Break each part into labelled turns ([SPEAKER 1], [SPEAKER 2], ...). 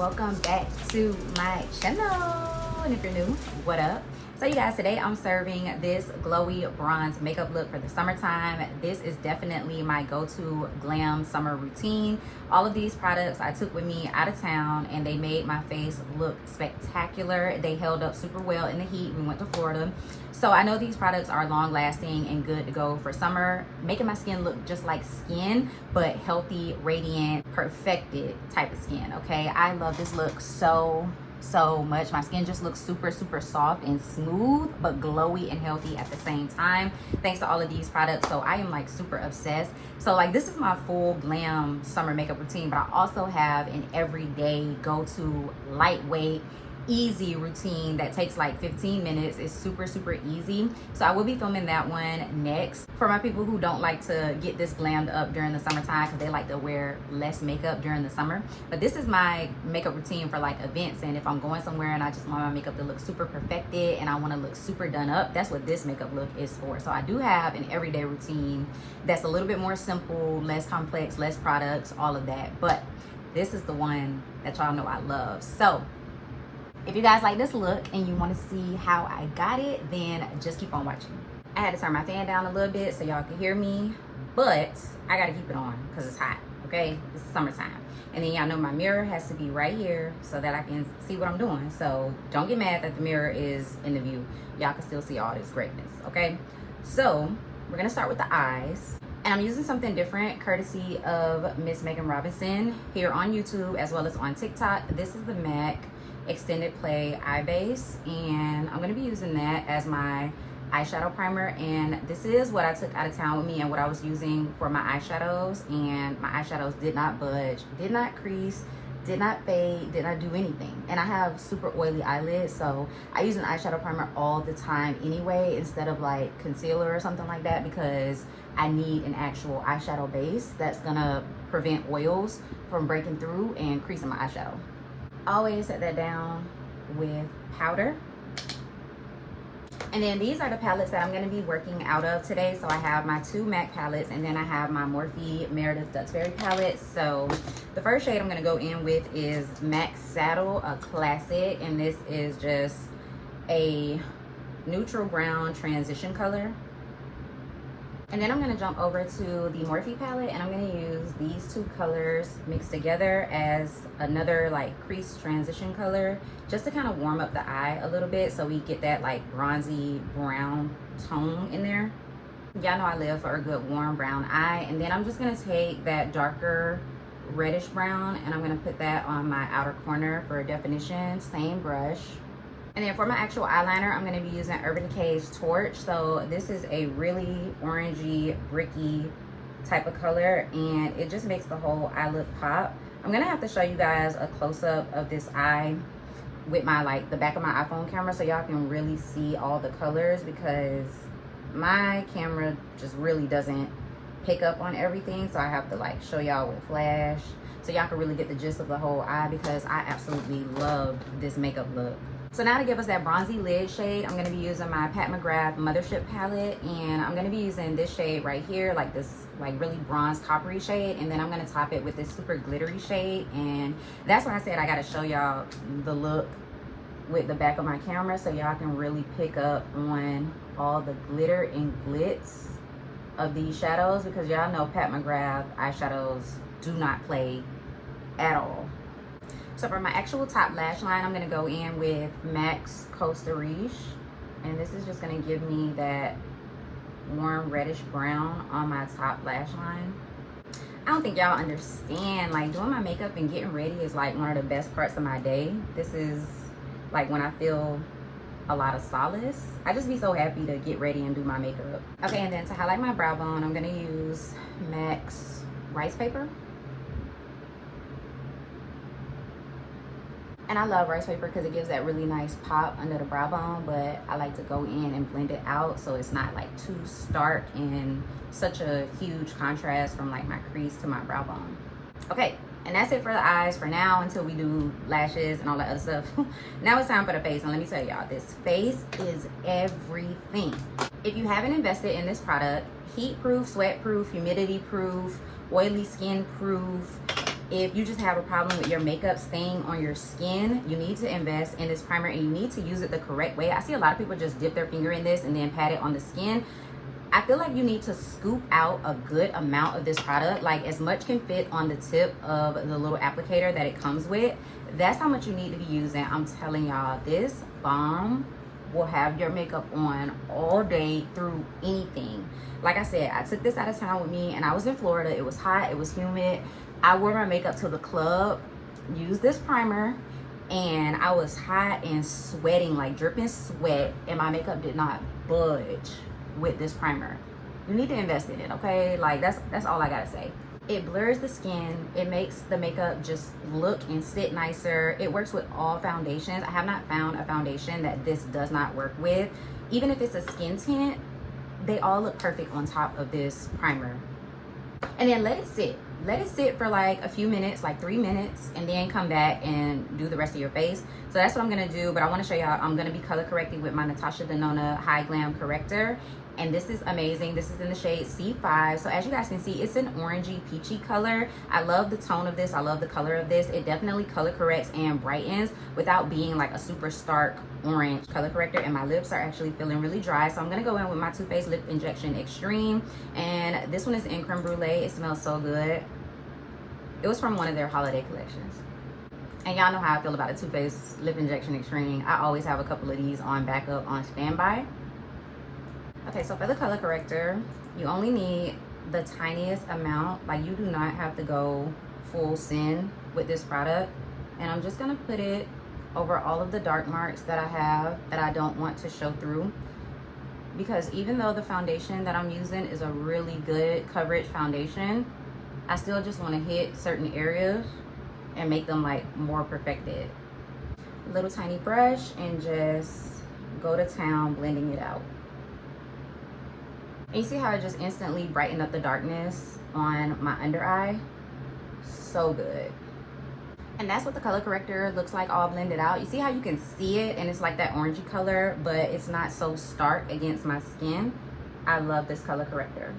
[SPEAKER 1] welcome back to my channel. And if you're new, what up? So you guys, today I'm serving this glowy bronze makeup look for the summertime. This is definitely my go-to glam summer routine. All of these products I took with me out of town and they made my face look spectacular. They held up super well in the heat. We went to Florida. So I know these products are long lasting and good to go for summer, making my skin look just like skin, but healthy, radiant, perfected type of skin, okay? I love this look so much. My skin just looks super soft and smooth, but glowy and healthy at the same time, thanks to all of these products. So I am like super obsessed. So like, this is my full glam summer makeup routine, but I also have an everyday go-to lightweight easy routine that takes like 15 minutes. It's super easy. So I will be filming that one next for my people who don't like to get this glammed up during the summertime because they like to wear less makeup during the summer. But this is my makeup routine for like events, and if I'm going somewhere and I just want my makeup to look super perfected and I want to look super done up, that's what this makeup look is for. So I do have an everyday routine that's a little bit more simple, less complex, less products, all of that, but this is the one that y'all know I love. So if you guys like this look and you want to see how I got it, then just keep on watching. I had to turn my fan down a little bit so y'all can hear me, but I got to keep it on because it's hot, okay? It's summertime. And then y'all know my mirror has to be right here so that I can see what I'm doing. So don't get mad that the mirror is in the view. Y'all can still see all this greatness, okay? So we're going to start with the eyes. And I'm using something different courtesy of Miss Megan Robinson here on YouTube as well as on TikTok. This is the MAC Extended Play Eye Base, and I'm going to be using that as my eyeshadow primer. And this is what I took out of town with me and what I was using for my eyeshadows, and my eyeshadows did not budge, did not crease, did not fade, did not do anything. And I have super oily eyelids, so I use an eyeshadow primer all the time anyway instead of like concealer or something like that, because I need an actual eyeshadow base that's gonna prevent oils from breaking through and creasing my eyeshadow. Always set that down with powder. And then these are the palettes that I'm going to be working out of today. So I have my two MAC palettes, and then I have my Morphe Meredith Duxbury palette. So the first shade I'm going to go in with is MAC Saddle, a classic, and this is just a neutral brown transition color. And then I'm going to jump over to the Morphe palette, and I'm going to use these two colors mixed together as another like crease transition color, just to kind of warm up the eye a little bit so we get that like bronzy brown tone in there. Y'all know I live for a good warm brown eye. And then I'm just going to take that darker reddish brown and I'm going to put that on my outer corner for definition, same brush. And then for my actual eyeliner, I'm going to be using Urban Decay's Torch. So this is a really orangey, bricky type of color, and it just makes the whole eye look pop. I'm going to have to show you guys a close-up of this eye with my like the back of my iPhone camera so y'all can really see all the colors, because my camera just really doesn't pick up on everything. So I have to like show y'all with flash so y'all can really get the gist of the whole eye, because I absolutely loved this makeup look. So now to give us that bronzy lid shade, I'm going to be using my Pat McGrath Mothership palette, and I'm going to be using this shade right here, like this like really bronze coppery shade, and then I'm going to top it with this super glittery shade. And that's why I said I got to show y'all the look with the back of my camera so y'all can really pick up on all the glitter and glitz of these shadows, because y'all know Pat McGrath eyeshadows do not play at all. So for my actual top lash line, I'm going to go in with MAC's Costa Riche. And this is just going to give me that warm reddish brown on my top lash line. I don't think y'all understand, like doing my makeup and getting ready is like one of the best parts of my day. This is like when I feel a lot of solace. I just be so happy to get ready and do my makeup. Okay, and then to highlight my brow bone, I'm going to use MAC's Rice Paper. And I love rice paper because it gives that really nice pop under the brow bone, but I like to go in and blend it out so it's not like too stark and such a huge contrast from like my crease to my brow bone. Okay, and that's it for the eyes for now until we do lashes and all that other stuff. Now it's time for the face, and let me tell y'all, this face is everything. If you haven't invested in this product, heat proof, sweat proof, humidity proof, oily skin proof, if you just have a problem with your makeup staying on your skin, you need to invest in this primer, and you need to use it the correct way. I see a lot of people just dip their finger in this and then pat it on the skin. I feel like you need to scoop out a good amount of this product, like as much can fit on the tip of the little applicator that it comes with. That's how much you need to be using. I'm telling y'all, this balm will have your makeup on all day through anything. Like I said, I took this out of town with me, and I was in Florida. It was hot, it was humid. I wore my makeup to the club, used this primer, and I was hot and sweating, like dripping sweat, and my makeup did not budge with this primer. You need to invest in it, okay? Like that's all I gotta say. It blurs the skin, it makes the makeup just look and sit nicer. It works with all foundations. I have not found a foundation that this does not work with. Even if it's a skin tint, they all look perfect on top of this primer. And then let it sit for like a few minutes, like 3 minutes, and then come back and do the rest of your face. So that's what I'm gonna do, but I want to show y'all, I'm gonna be color correcting with my Natasha Denona High Glam corrector, and this is amazing. This is in the shade C5. So as you guys can see, it's an orangey peachy color. I love the tone of this, I love the color of this. It definitely color corrects and brightens without being like a super stark orange color corrector, and my lips are actually feeling really dry, so I'm gonna go in with my Too Faced Lip Injection Extreme, and this one is in creme brulee. It smells so good. It was from one of their holiday collections, and y'all know how I feel about a Too Faced Lip Injection Extreme. I always have a couple of these on backup on standby. Okay, so for the color corrector, you only need the tiniest amount. Like, you do not have to go full send with this product, and I'm just gonna put it over all of the dark marks that I have that I don't want to show through, because even though the foundation that I'm using is a really good coverage foundation, I still just want to hit certain areas and make them like more perfected. Little tiny brush and just go to town blending it out. And you see how it just instantly brightened up the darkness on my under eye? So good. And that's what the color corrector looks like all blended out. You see how you can see it, and it's like that orangey color, but it's not so stark against my skin. I love this color corrector.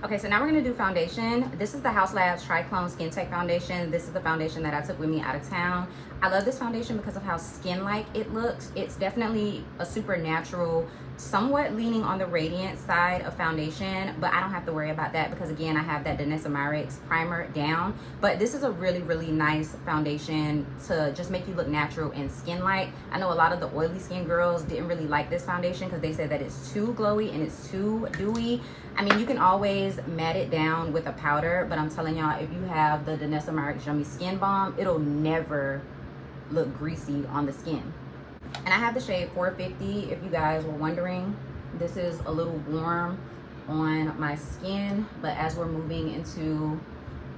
[SPEAKER 1] Okay, so now we're gonna do foundation. This is the House Labs Triclone Skin Tech Foundation. This is the foundation that I took with me out of town. I love this foundation because of how skin-like it looks. It's definitely a super natural, somewhat leaning on the radiant side of foundation, but I don't have to worry about that because, again, I have that Danessa Myricks primer down. But this is a really, really nice foundation to just make you look natural and skin-like. I know a lot of the oily skin girls didn't really like this foundation because they said that it's too glowy and it's too dewy. I mean, you can always matte it down with a powder, but I'm telling y'all, if you have the Danessa Myricks Yummy Skin Balm, it'll never look greasy on the skin. And I have the shade 450, if you guys were wondering. This is a little warm on my skin, but as we're moving into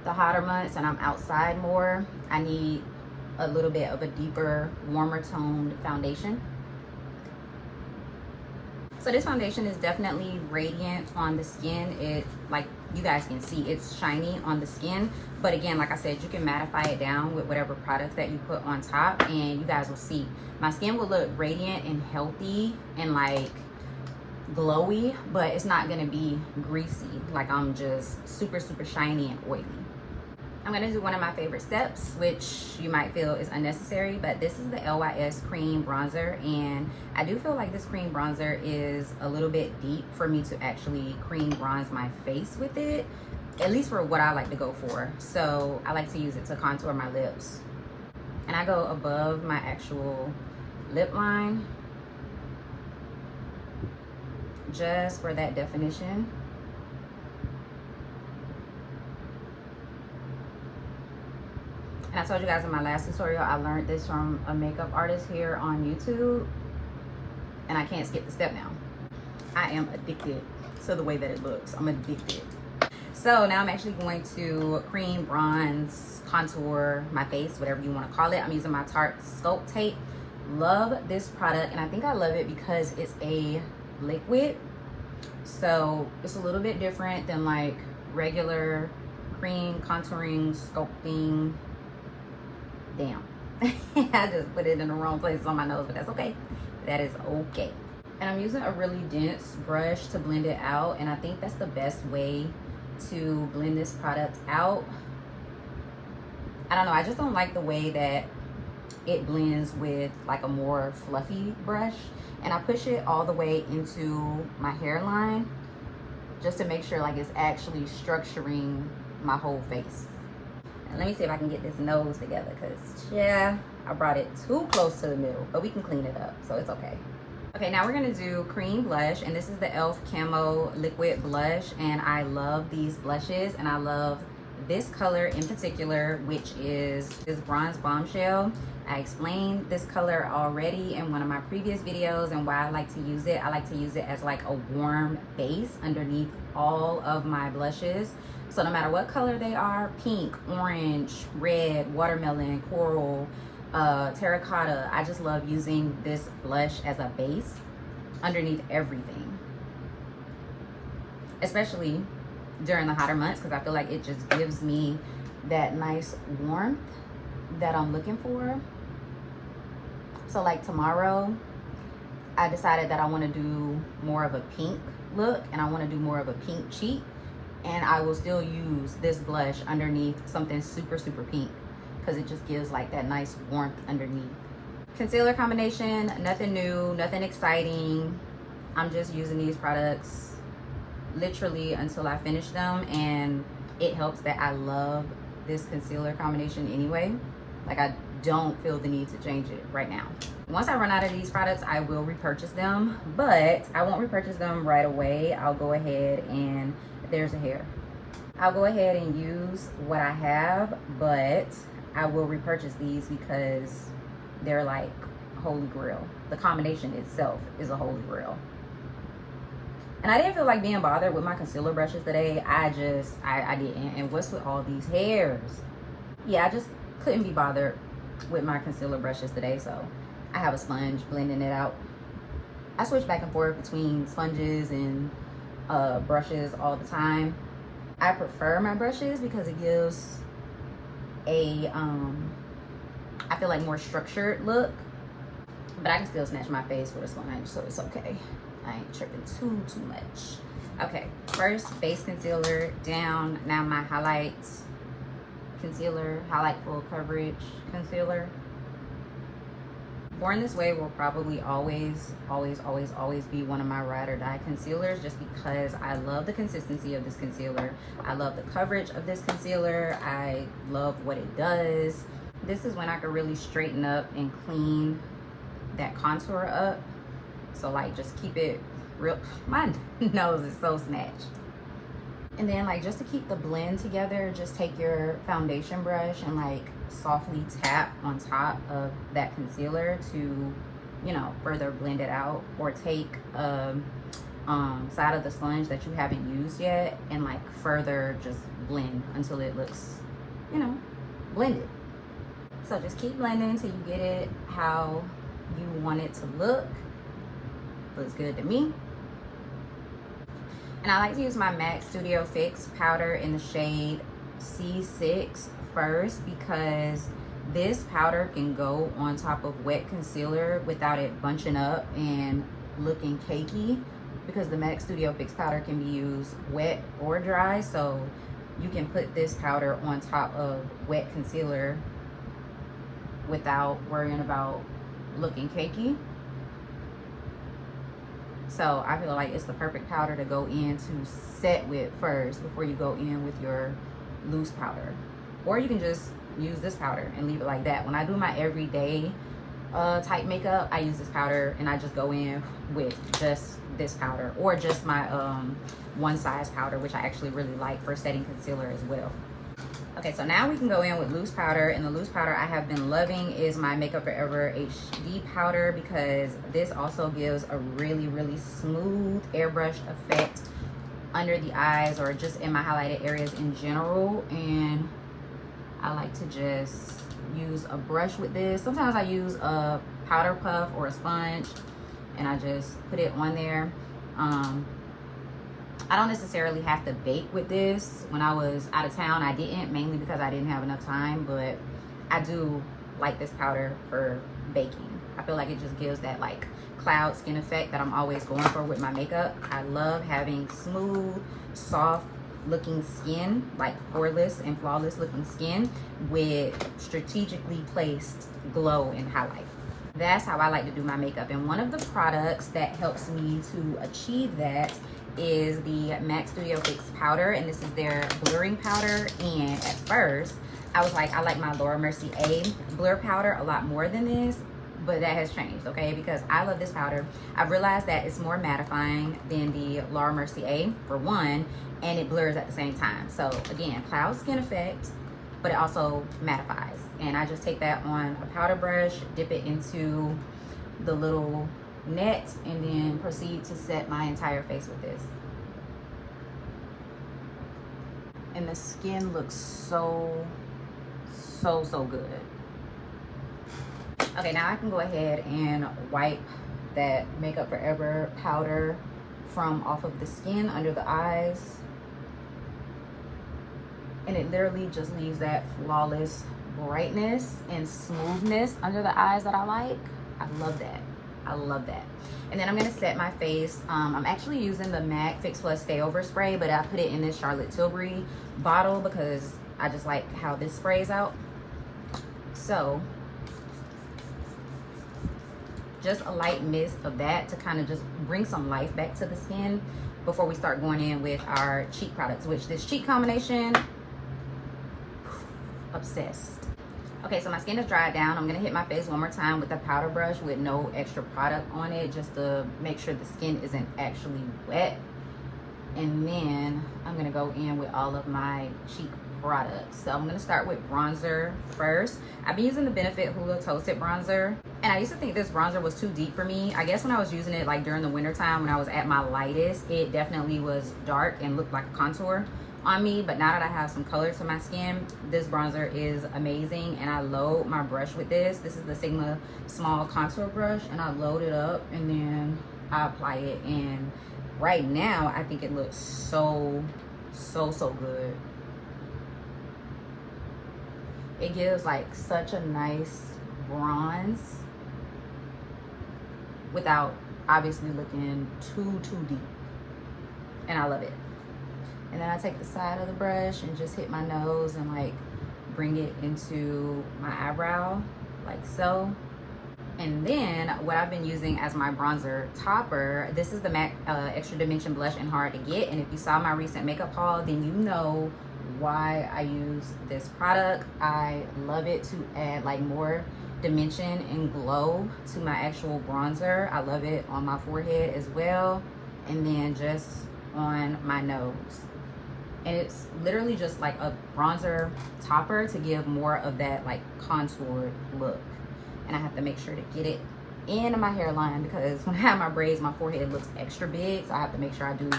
[SPEAKER 1] the hotter months and I'm outside more, I need a little bit of a deeper, warmer toned foundation. So this foundation is definitely radiant on the skin. It, like you guys can see, it's shiny on the skin. But again, like I said, you can mattify it down with whatever products that you put on top, and you guys will see my skin will look radiant and healthy and like glowy, but it's not gonna be greasy. Like, I'm just super, super shiny and oily. I'm gonna do one of my favorite steps, which you might feel is unnecessary, but this is the LYS Cream Bronzer, and I do feel like this cream bronzer is a little bit deep for me to actually cream bronze my face with it, at least for what I like to go for. So I like to use it to contour my lips. And I go above my actual lip line just for that definition. And I told you guys in my last tutorial, I learned this from a makeup artist here on YouTube, and I can't skip the step now. I am addicted to the way that it looks. I'm addicted. So now I'm actually going to cream, bronze, contour my face, whatever you want to call it. I'm using my Tarte Sculpt Tape. Love this product, and I think I love it because it's a liquid. So it's a little bit different than like regular cream, contouring, sculpting. Damn. I just put it in the wrong place on my nose, but that's okay. That is okay. And I'm using a really dense brush to blend it out, and I think that's the best way to blend this product out. I don't know, I just don't like the way that it blends with like a more fluffy brush. And I push it all the way into my hairline just to make sure like it's actually structuring my whole face. And let me see if I can get this nose together, because yeah, I brought it too close to the middle, but we can clean it up, so it's okay. Okay, now we're gonna do cream blush, and this is the e.l.f. Camo Liquid Blush, and I love these blushes, and I love this color in particular, which is this Bronze Bombshell. I explained this color already in one of my previous videos and why I like to use it. I like to use it as like a warm base underneath all of my blushes. So no matter what color they are, pink, orange, red, watermelon, coral, terracotta, I just love using this blush as a base underneath everything, especially during the hotter months, because I feel like it just gives me that nice warmth that I'm looking for. So like tomorrow, I decided that I want to do more of a pink look, and I want to do more of a pink cheek, and I will still use this blush underneath something super pink, because it just gives like that nice warmth underneath. Concealer combination, nothing new, nothing exciting. I'm just using these products literally until I finish them, and it helps that I love this concealer combination anyway. Like, I don't feel the need to change it right now. Once I run out of these products, I will repurchase them, but I won't repurchase them right away. I'll go ahead and, there's a hair. I'll go ahead and use what I have, but I will repurchase these because they're like holy grail. The combination itself is a holy grail. And I didn't feel like being bothered with my concealer brushes today. I didn't. And what's with all these hairs? Yeah, I just couldn't be bothered with my concealer brushes today, so I have a sponge blending it out. I switch back and forth between sponges and brushes all the time. I prefer my brushes because it gives a I feel like more structured look, but I can still snatch my face with a sponge, so it's okay. I ain't tripping too much. Okay, first base concealer down. Now my highlights concealer, highlight full coverage concealer. Born This Way will probably always be one of my ride or die concealers, just because I love the consistency of this concealer. I love the coverage of this concealer. I love what it does. This is when I can really straighten up and clean that contour up. So like, just keep it real. My nose is so snatched. And then like, just to keep the blend together, just take your foundation brush and like softly tap on top of that concealer to, you know, further blend it out. Or take a side of the sponge that you haven't used yet and like further just blend until it looks, you know, blended. So just keep blending until you get it how you want it to look. Looks good to me. And I like to use my MAC Studio Fix powder in the shade C6 first, because this powder can go on top of wet concealer without it bunching up and looking cakey, because the MAC Studio Fix powder can be used wet or dry. So you can put this powder on top of wet concealer without worrying about looking cakey. So I feel like it's the perfect powder to go in to set with first before you go in with your loose powder. Or you can just use this powder and leave it like that. When I do my everyday type makeup, I use this powder and I just go in with just this powder, or just my one size powder, which I actually really like for setting concealer as well. Okay, so now we can go in with loose powder, and the loose powder I have been loving is my Makeup Forever HD powder, because this also gives a really smooth airbrushed effect under the eyes or just in my highlighted areas in general. And I like to just use a brush with this. Sometimes I use a powder puff or a sponge and I just put it on there. I don't necessarily have to bake with this. When I was out of town, I didn't, mainly because I didn't have enough time, but I do like this powder for baking. I feel like it just gives that like cloud skin effect that I'm always going for with my makeup. I love having smooth, soft, looking skin, like poreless and flawless looking skin, with strategically placed glow and highlight. That's how I like to do my makeup. And one of the products that helps me to achieve that is the MAC Studio Fix powder, and this is their blurring powder. And at first I was like, I like my Laura Mercier blur powder a lot more than this, but that has changed, okay? Because I love this powder. I've realized that it's more mattifying than the Laura Mercier, for one, and it blurs at the same time. So again, cloud skin effect, but it also mattifies. And I just take that on a powder brush, dip it into the little net, and then proceed to set my entire face with this. And the skin looks so good. Okay, now I can go ahead and wipe that Makeup Forever powder from off of the skin under the eyes. And it literally just leaves that flawless brightness and smoothness under the eyes that I like. I love that. I love that. And then I'm gonna set my face. I'm actually using the MAC Fix Plus Stay Over spray, but I put it in this Charlotte Tilbury bottle because I just like how this sprays out. So just a light mist of that to kind of just bring some life back to the skin before we start going in with our cheek products, which this cheek combination, obsessed. Okay, so my skin is dried down. I'm gonna hit my face one more time with a powder brush with no extra product on it, just to make sure the skin isn't actually wet. And then I'm gonna go in with all of my cheek products. So I'm gonna start with bronzer first. I've been using the Benefit Hoola Toasted Bronzer, and I used to think this bronzer was too deep for me. I guess when I was using it like during the winter time when I was at my lightest, it definitely was dark and looked like a contour on me. But now that I have some color to my skin, this bronzer is amazing. And I load my brush with this. This is the Sigma small contour brush, and I load it up and then I apply it. And right now I think it looks so good. It gives like such a nice bronze without obviously looking too deep, and I love it. And then I take the side of the brush and just hit my nose and like bring it into my eyebrow like so. And then what I've been using as my bronzer topper, this is the MAC Extra Dimension Blush in Hard to Get. And if you saw my recent makeup haul, then you know why I use this product. I love it to add like more dimension and glow to my actual bronzer. I love it on my forehead as well, and then just on my nose. And it's literally just like a bronzer topper to give more of that like contoured look. And I have to make sure to get it into my hairline because when I have my braids, my forehead looks extra big, so I have to make sure I do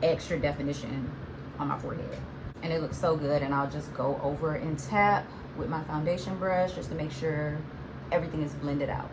[SPEAKER 1] extra definition on my forehead. And it looks so good. And I'll just go over and tap with my foundation brush just to make sure everything is blended out.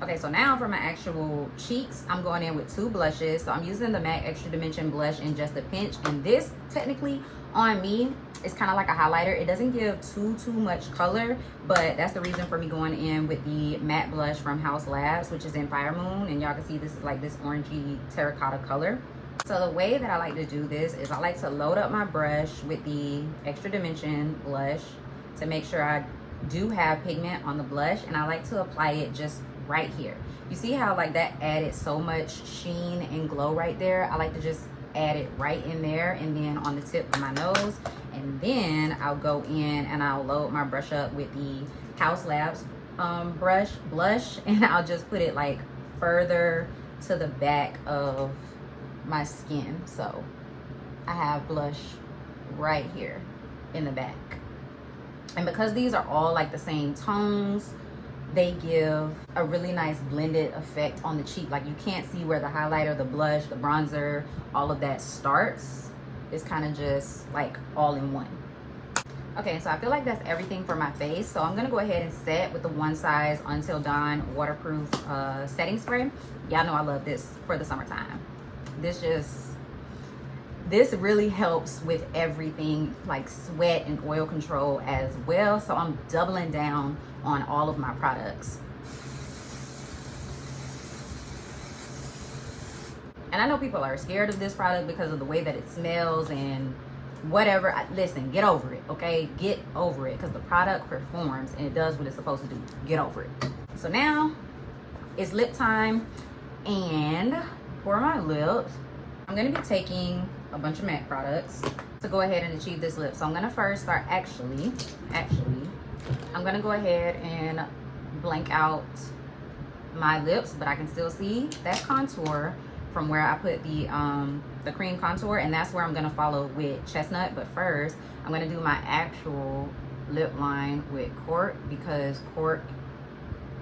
[SPEAKER 1] Okay, so now for my actual cheeks, I'm going in with two blushes. So I'm using the MAC Extra Dimension Blush in Just a Pinch, and this technically on me is kind of like a highlighter. It doesn't give too much color, but that's the reason for me going in with the matte blush from House Labs, which is in Fire Moon, and y'all can see this is like this orangey terracotta color. So the way that I like to do this is I like to load up my brush with the Extra Dimension blush to make sure I do have pigment on the blush, and I like to apply it just right here. You see how like that added so much sheen and glow right there? I like to just add it right in there and then on the tip of my nose. And then I'll go in and I'll load my brush up with the House Labs blush, and I'll just put it like further to the back of my skin. So I have blush right here in the back. And because these are all like the same tones, they give a really nice blended effect on the cheek. Like you can't see where the highlighter, the blush, the bronzer, all of that starts. It's kind of just like all in one. Okay, so I feel like that's everything for my face. So I'm gonna go ahead and set with the One Size Until Dawn waterproof setting spray. Y'all know I love this for the summertime. This really helps with everything like sweat and oil control as well. So I'm doubling down on all of my products. And I know people are scared of this product because of the way that it smells and whatever. Listen, get over it, okay? Get over it, because the product performs and it does what it's supposed to do. Get over it. So now it's lip time, and for my lips, I'm gonna be taking a bunch of MAC products to go ahead and achieve this lip. So I'm gonna first start, actually, I'm gonna go ahead and blank out my lips, but I can still see that contour from where I put the cream contour, and that's where I'm gonna follow with Chestnut. But first, I'm gonna do my actual lip line with Cork, because Cork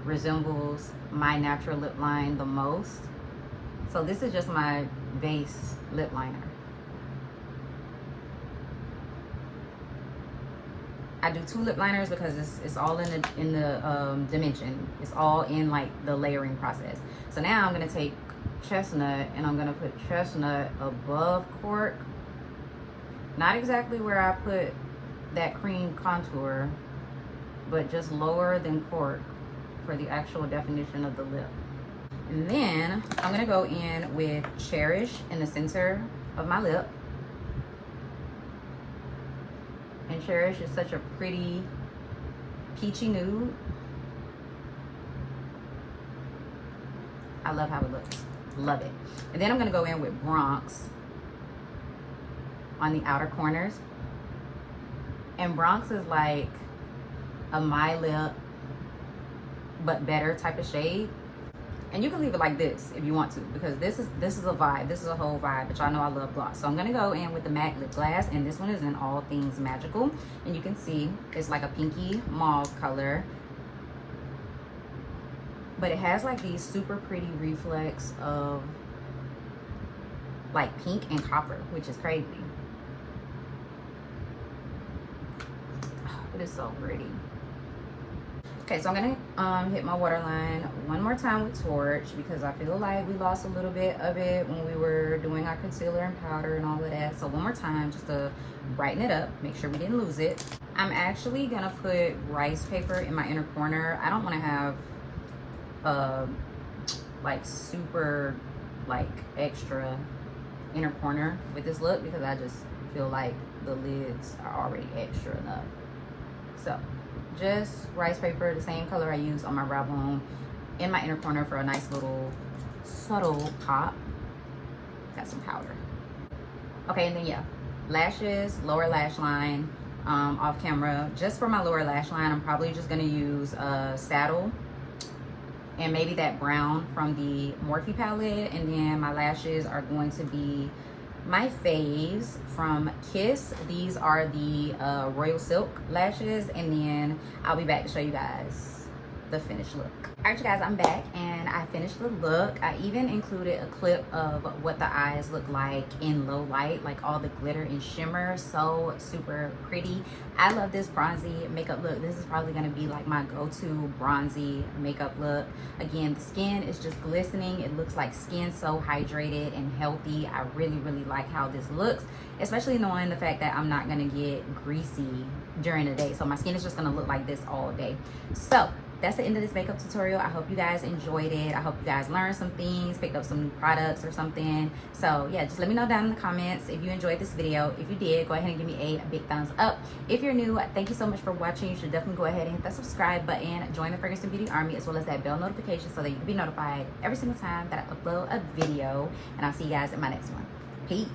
[SPEAKER 1] resembles my natural lip line the most. So this is just my base lip liner. I do 2 lip liners because it's all in the dimension. It's all in like the layering process. So now I'm gonna take Chestnut and I'm gonna put Chestnut above Cork. Not exactly where I put that cream contour, but just lower than Cork for the actual definition of the lip. And then I'm gonna go in with Cherish in the center of my lip. And Cherish is such a pretty peachy nude. I love how it looks. Love it. And then I'm gonna go in with Bronx on the outer corners. And Bronx is like a My Lip but better type of shade. And you can leave it like this if you want to, because this is a vibe. This is a whole vibe, but y'all know I love gloss. So I'm gonna go in with the MAC lip glass, and this one is in All Things Magical. And you can see it's like a pinky mauve color, but it has like these super pretty reflex of like pink and copper, which is crazy. Oh, it is so pretty. Okay, so I'm gonna hit my waterline one more time with Torch, because I feel like we lost a little bit of it when we were doing our concealer and powder and all of that. So one more time, just to brighten it up, make sure we didn't lose it. I'm actually gonna put rice paper in my inner corner. I don't wanna have like super like extra inner corner with this look, because I just feel like the lids are already extra enough. So just rice paper, the same color I use on my brow bone, in my inner corner for a nice little subtle pop. Got some powder. Okay, and then yeah, lashes, lower lash line, off camera. Just for my lower lash line, I'm probably just gonna use Saddle and maybe that brown from the Morphe palette. And then my lashes are going to be my faves from Kiss. These are the Royal Silk lashes, and then I'll be back to show you guys the finished look. All right, you guys, I'm back and I finished the look. I even included a clip of what the eyes look like in low light, like all the glitter and shimmer. So super pretty. I love this bronzy makeup look. This is probably gonna be like my go-to bronzy makeup look. Again, the skin is just glistening. It looks like skin so hydrated and healthy. I really, really like how this looks, especially knowing the fact that I'm not gonna get greasy during the day. So my skin is just gonna look like this all day. So that's the end of this makeup tutorial. I hope you guys enjoyed it. I hope you guys learned some things, picked up some new products or something. So yeah, just let me know down in the comments if you enjoyed this video. If you did, go ahead and give me a big thumbs up. If you're new, thank you so much for watching. You should definitely go ahead and hit that subscribe button, join the Fragrance and Beauty Army, as well as that bell notification so that you can be notified every single time that I upload a video. And I'll see you guys in my next one. Peace.